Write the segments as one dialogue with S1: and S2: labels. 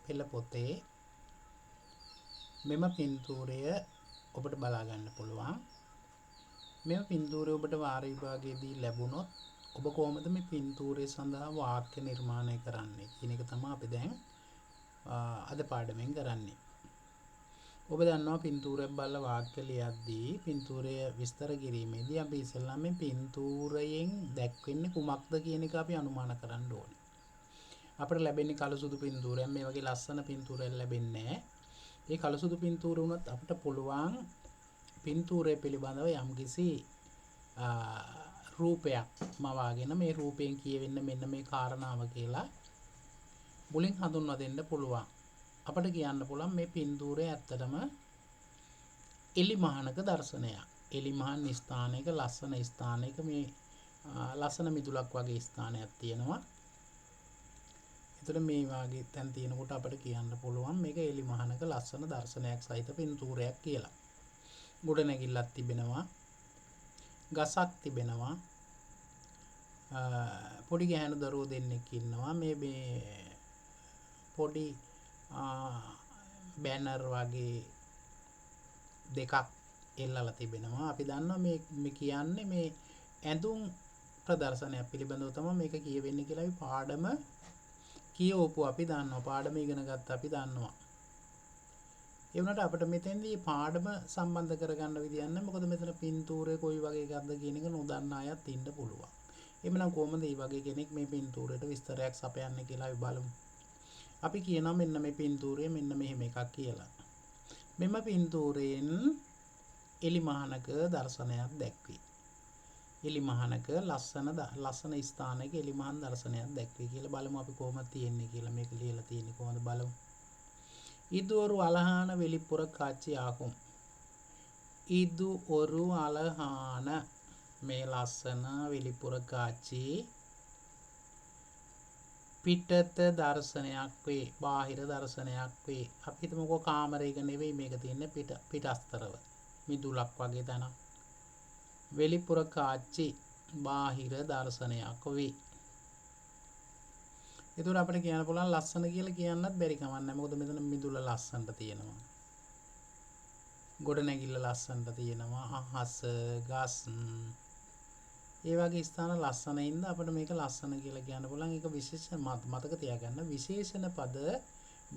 S1: පෙළ පොතේ මෙම පින්තූරය ඔබට බලා ගන්න පුළුවන්. මෙම පින්තූරය ඔබට වාර විභාගයේදී ලැබුණොත් ඔබ කොහොමද මේ පින්තූරය සඳහා වාක්‍ය නිර්මාණය කරන්නේ කියන එක තමයි අපි දැන් අද පාඩමෙන් කරන්නේ. ඔබ දන්නවා පින්තූරයක් බලලා වාක්‍ය ලියද්දී පින්තූරය විස්තර කිරීමේදී අපි ඉස්සෙල්ලා මේ පින්තූරයෙන් දැක්වෙන්නේ කුමක්ද කියන එක අපි අනුමාන කරන්න ඕනේ. අපිට ලැබෙන්නේ කළු සුදු පින්තූරයක්. මේ වගේ ලස්සන පින්තූරයක් ලැබෙන්නේ නැහැ. මේ කළු සුදු පින්තූර වුණත් අපිට පුළුවන් පින්තූරය පිළිබඳව යම්කිසි රූපයක් මවාගෙන මේ රූපයෙන් කියවෙන්න මෙන්න මේ කාරණාව කියලා මුලින් හඳුන්වා දෙන්න පුළුවන්. අපිට කියන්න පුළුවන් මේ පින්තූරය ඇත්තටම එලිමහනක දර්ශනයක්. එලිමහන් ස්ථානයක ලස්සන ස්ථානයක මේ ලස්සන මිදුලක් වගේ ස්ථානයක් තියෙනවා. එතකොට මේ වාගේ තැන් තියෙනකොට අපිට කියන්න පුළුවන් මේක එලිමහනක ලස්සන දර්ශනයක් සහිත පින්තූරයක් කියලා. ගොඩනැගිල්ලක් තිබෙනවා. ගසක් තිබෙනවා. පොඩි ගැහැණු දරුවෝ දෙන්නෙක් ඉන්නවා. මේ පොඩි බැනර් වගේ දෙකක් එල්ලලා තිබෙනවා. අපි දන්නවා මේ කියන්නේ මේ ඇඳුම් ප්‍රදර්ශනයක් පිළිබඳව තමයි මේක කියවෙන්නේ කියලා අපි පාඩම කියවපු අපි දන්නවා. පාඩම ඉගෙන ගත්ත අපි දන්නවා. ඒ වුණාට අපිට මෙතෙන්දී පාඩම සම්බන්ධ කරගන්න විදියක් නැහැ. මොකද මෙතන පින්තූරේ කොයි වගේ එකක්ද කියන එක නොදන්න අයත් ඉන්න පුළුවන්. එhmenan කොහොමද මේ වගේ කෙනෙක් මේ පින්තූරයට විස්තරයක් සපයන්නේ කියලා අපි බලමු. අපි කියනවා මෙන්න මේ පින්තූරය මෙන්න මෙහෙම එකක් කියලා. මෙම පින්තූරයෙන් එලිමහනක දර්ශනයක් දැක්වේ. එලිමහනක ලස්සන ස්ථානයක එලිමහන් දර්ශනයක් දැක්වේ කියලා බලමු අපි කොහොමද තියෙන්නේ කියලා. මේක ලියලා තියෙන්නේ කොහොමද බලමු. இது ஒரு அழகான வெளிப்புற காட்சி ஆகும். இது ஒரு அழகான මේ ලස්සන வெளிப்புற කාட்சி පිටත දර්ශනයක් වේ. බාහිර දර්ශනයක් වේ. අපි හිතමුකෝ කාමරයක නෙවෙයි මේක තියෙන්නේ පිටස්තරව. මිදුලක් වගේ තැනක්. வெளிப்புற කාட்சி බාහිර දර්ශනයක් වේ. ඒතර අපිට කියන්න පුළුවන් ලස්සන කියලා කියන්නත් බැරි කමක් නැහැ. මොකද මෙතන මිදුල ලස්සනට තියෙනවා. ගොඩනැගිල්ල ලස්සනට තියෙනවා. අහස, ගස් ඒ වගේ ස්ථාන ලස්සනින්ද අපිට මේක ලස්සන කියලා කියන්න පුළුවන්. ඒක විශේෂ මතක තියාගන්න. විශේෂණ පද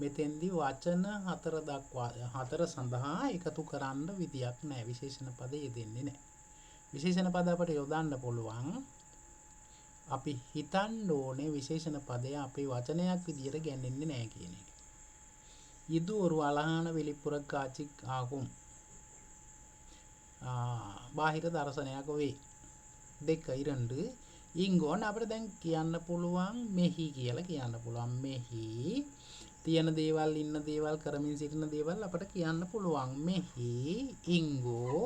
S1: මෙතෙන්දී වචන හතර සඳහා එකතු කරන්න විදියක් නැහැ. විශේෂණ පද යෙදෙන්නේ නැහැ. විශේෂණ පද අපිට යොදන්න පුළුවන්. අපි හිතන්න ඕනේ විශේෂණ පදය අපේ වචනයක් විදියට ගන්නේ නැහැ කියන එක. இது ஒரு அழகான வெளிப்புற காட்சி ஆகும். බාහිර දර්ශනයක් වේ. 2 ඉංගෝන් අපිට දැන් කියන්න පුළුවන් මෙහි කියලා කියන්න පුළුවන්. මෙහි තියෙන දේවල් ඉන්න දේවල් කරමින් සිටින දේවල් අපිට කියන්න පුළුවන්. මෙහි ඉංගෝ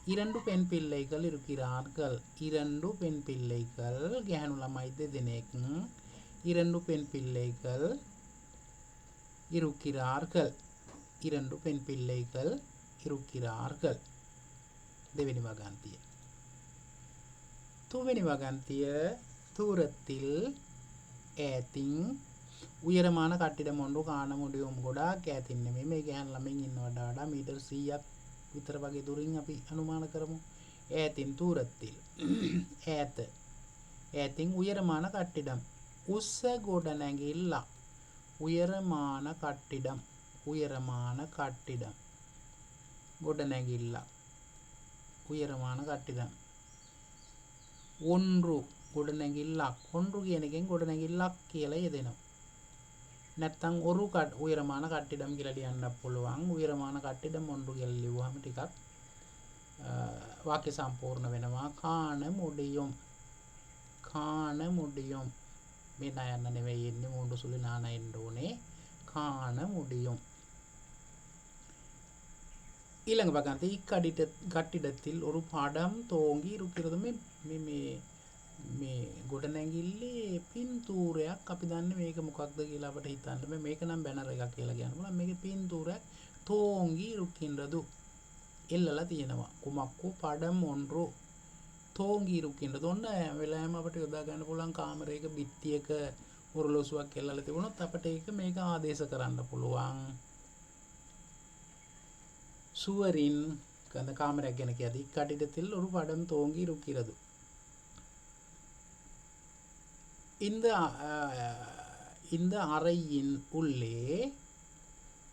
S1: 2 பெண் பிள்ளைகள் இருக்கிறார்கள். 2 பெண் பிள்ளைகள் ගැහැණු ළමයි දෙදෙනෙක් 2 பெண் பிள்ளைகள் இருக்கிறார்கள். 2 பெண் பிள்ளைகள் இருக்கிறார்கள். දෙවෙනි වගන්තිය. තුන්වෙනි වගන්තිය தூரத்தில் ඈතින් උයරமான කට්ටිඩම් ஒன்று காண முடியும். ගොඩාක් ඈතින් නෙමෙයි. මේ ගැහැණු ළමයින් ඉන්නවට වඩා මීටර් 100ක් විතර වගේ දුරින් අපි අනුමාන කරමු. ඈතින් தூரத்தில் ඈතින් උයරமான කට්ටිඩම් උස්ස ගොඩනැගිල්ල උයරமான කට්ටිඩම් ගොඩනැගිල්ල උයරமான කට්ටිඩම් ஒன்று ගොඩනැගිල්ලක් ஒன்று කියන එකෙන් ගොඩනැගිල්ලක් කියලා යෙදෙනවා. නැත්තම් උයරமான කට්ටිඩම් කියලා ලියන්න පුළුවන්. උයරமான කට්ටිඩම් ஒன்று කියලා ලියුවාම ටිකක් වාක්‍ය සම්පූර්ණ වෙනවා. කාණ මුඩියම් මේ නයන්න නෙවෙයි එන්නේ මුඩු සුළි නාන එන්න ඕනේ. කාණ මුඩියම්. ඊළඟ වගන්ති கட்டிடத்தில் ஒரு படம் தோங்கி இருக்கிறது. මේ ගොඩනැගිල්ලේ පින්තූරයක් අපි දන්නේ මේක මොකක්ද කියලා අපිට හිතන්න. මේක නම් බැනර් එකක් කියලා කියන්න පුළුවන්. මේකේ පින්තූරයක් තෝංගි රුකින්රදු එල්ලලා තියෙනවා. කුමක්කෝ පඩම් ඔන්රෝ තෝංගි රුකින්රදු. ඔන්න වෙලාවෙම අපිට යොදා ගන්න පුළුවන් කාමරයක බිත්තියක ඔරලෝසුවක් එල්ලලා තිබුණොත් අපිට මේක ආදේශ කරන්න පුළුවන්. சுவரின் அந்த காமராக்கு எனக்கு அது இக்கட்டிடத்தில் ஒரு படம் தோங்கி இருக்கிறது. இந்த அறையின் உள்ளே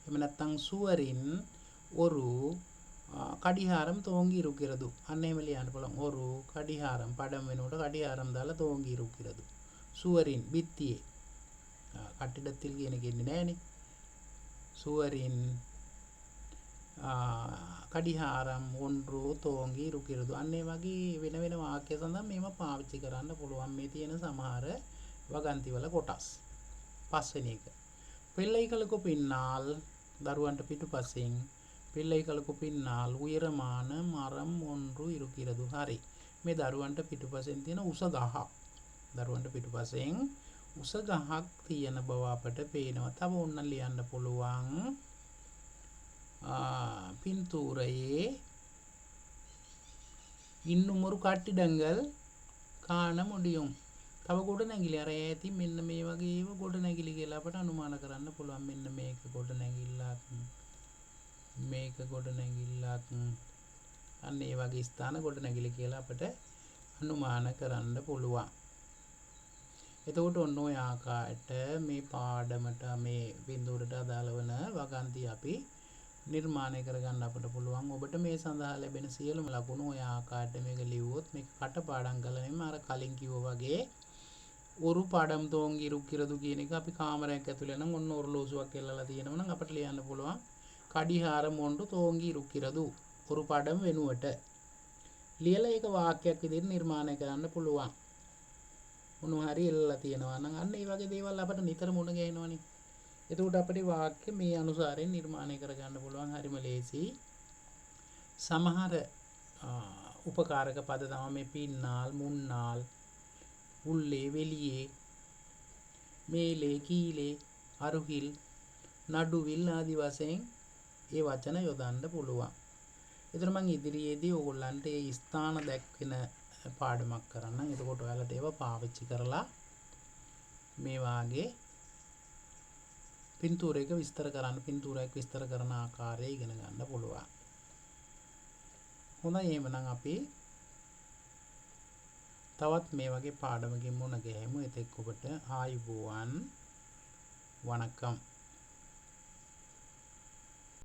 S1: එමනත්තං சுவரின் ஒரு கடிகாரம் தோங்கி இருக்கிறது. අන්නේම ලියන්න පුළුවන්. ஒரு கடிகாரம் படம் වෙනකොට கடிகாரம் දාලා தோங்கி இருக்கிறது. சுவரின் බිත්තියේ කටිඩத்தில் කියන කෙන්නේ නෑනේ. சுவரின் කඩිහාරම් ஒன்று තෝංගී රුකිරදු. අන්නේ වගේ වෙන වෙන වාක්‍ය සඳහා මේව පාවිච්චි කරන්න පුළුවන්. මේ තියෙන සමහර වගන්තිවල කොටස්. පස්වෙනි එක. பிள்ளைகளுக்கு பின்னால் දරුවන්ට පිටුපසින් பிள்ளைகளுக்கு பின்னால் உயரமான மரம் ஒன்று இருக்கிறது. හරි. මේ දරුවන්ට පිටුපසින් තියෙන උස ගහක්. දරුවන්ට පිටුපසින් උස ගහක් තියෙන බව අපට පේනවා. තව ඕන්න ලියන්න පුළුවන්. பின்தூரையே இன்னும் ஒரு கட்டிடங்கள் காண முடியும். තව ගොඩනැගිලි අර ඇති මෙන්න මේ වගේ ඒව ගොඩනැගිලි කියලා අපට අනුමාන කරන්න පුළුවන්. මෙන්න මේක ගොඩනැගිල්ලක්, මේක ගොඩනැගිල්ලක්, අන්න ඒ වගේ ස්ථාන ගොඩනැගිලි කියලා අපට අනුමාන කරන්න පුළුවන්. එතකොට ඔන්න ඔය ආකාරයට මේ පාඩමට මේ බිඳුවරට අදාළ වන වගන්ති අපි නිර්මාණය කරගන්න අපට පුළුවන්. ඔබට මේ සඳහා ලැබෙන සියලුම ලකුණු ඔය ආකාරයට මේක ලිව්වොත් මේක කටපාඩම් කළා නෙමෙයි අර කලින් කිව්වා වගේ ஒரு படம் தோங்கி இருக்கிறது කියන එක අපි කාමරයක් ඇතුලේ නම් ඔන්න ඔරලෝසුවක් එල්ලලා තියෙනවා නම් අපිට ලියන්න පුළුවන් කඩිහාරම් ஒன்று தோங்கி இருக்கிறது ஒரு படம் වෙනුවට ලියලා ඒක වාක්‍යයක් විදිහට නිර්මාණය කරන්න පුළුවන්. මොනවා හරි එල්ලලා තියෙනවා නම් අන්න ඒ වගේ දේවල් අපිට නිතර මුණ ගැහෙනවනේ. එතකොට අපිට වාක්‍ය මේ අනුසාරයෙන් නිර්මාණය කරගන්න පුළුවන්. හරිම ලේසි. සමහර උපකාරක පද තමයි මේ පින්නාල්, මුන්නාල්, උල්ලේ, වෙලියේ, මේලේ, කීලේ, අරුහිල්, නඩුවිල් ආදී වශයෙන් ඒ වචන යොදන්න පුළුවන්. ඒතර මම ඉදිරියේදී ඕගොල්ලන්ට ඒ ස්ථාන දැක්වෙන පාඩමක් කරන්නම්. එතකොට ඔයාලට ඒව පාවිච්චි කරලා මේ වාගේ පින්තූරයක විස්තර කරන්න, පින්තූරයක් විස්තර කරන ආකාරය ඉගෙන ගන්න පුළුවන්. හොඳයි එහෙනම් අපි තවත් මේ වගේ පාඩමකින් මුණ ගැහෙමු. එතෙක් ඔබට ආයුබෝවන්. වණකම්.